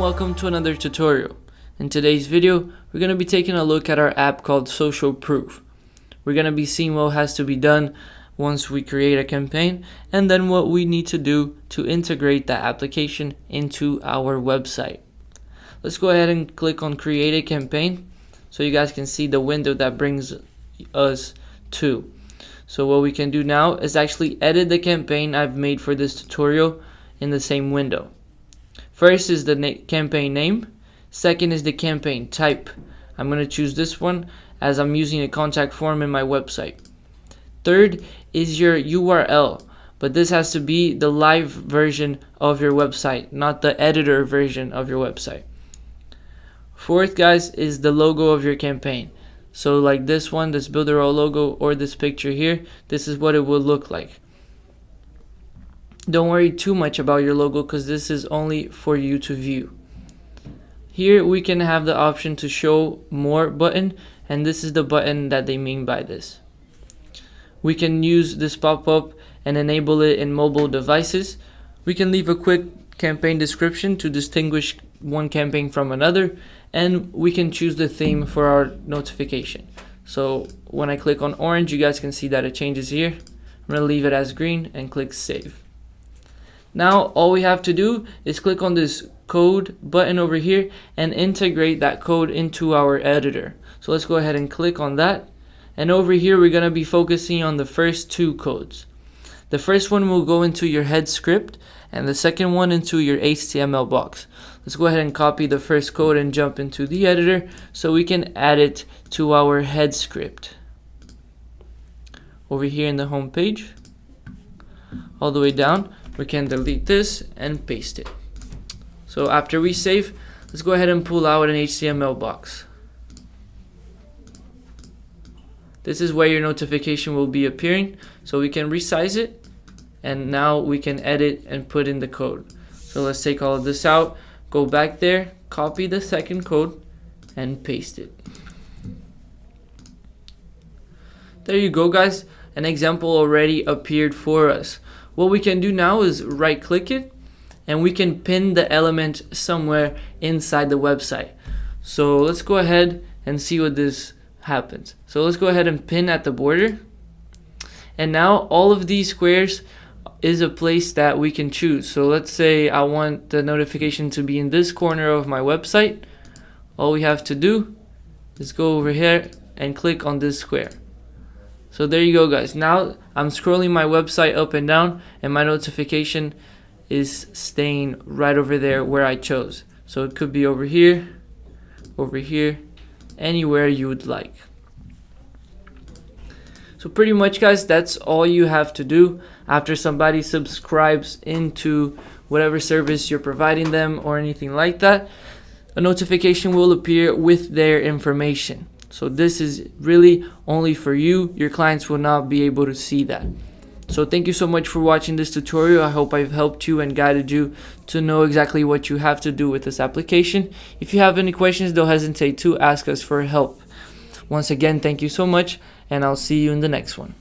welcome to another tutorial. In today's video, we're going to be taking a look at our app called Social Proof. We're going to be seeing what has to be done once we create a campaign, and then what we need to do to integrate that application into our website. Let's go ahead and click on Create a Campaign so you guys can see the window that brings us to. So what we can do now is actually edit the campaign I've made for this tutorial in the same window. First is the campaign name. Second is the campaign type. I'm going to choose this one as I'm using a contact form in my website. Third is your URL, but this has to be the live version of your website, not the editor version of your website. Fourth, guys, is the logo of your campaign. So like this one, this Builderall logo, or this picture here, this is what it will look like. Don't worry too much about your logo because this is only for you to view. Here we can have the option to show more button, and this is the button that they mean by this. We can use this pop-up and enable it in mobile devices. We can leave a quick campaign description to distinguish one campaign from another, and we can choose the theme for our notification. So when I click on orange, you guys can see that it changes here. I'm going to leave it as green and click save. Now all we have to do is click on this code button over here and integrate that code into our editor. So let's go ahead and click on that. And over here we're going to be focusing on the first two codes. The first one will go into your head script and the second one into your HTML box. Let's go ahead and copy the first code and jump into the editor so we can add it to our head script. Over here in the home page, all the way down, we can delete this and paste it. So after we save, let's go ahead and pull out an HTML box. This is where your notification will be appearing, so we can resize it, and now we can edit and put in the code. So let's take all of this out, go back there, copy the second code, and paste it. There you go, guys. An example already appeared for us. What we can do now is right click it, and we can pin the element somewhere inside the website. So let's go ahead and see what this happens. So let's go ahead and pin at the border, and now all of these squares is a place that we can choose. So let's say I want the notification to be in this corner of my website. All we have to do is go over here and click on this square. So there you go, guys. Now I'm scrolling my website up and down, and my notification is staying right over there where I chose. So it could be over here, anywhere you would like. So pretty much, guys, that's all you have to do. After somebody subscribes into whatever service you're providing them or anything like that, a notification will appear with their information. So this is really only for you. Your clients will not be able to see that. So thank you so much for watching this tutorial. I hope I've helped you and guided you to know exactly what you have to do with this application. If you have any questions, don't hesitate to ask us for help. Once again, thank you so much, and I'll see you in the next one.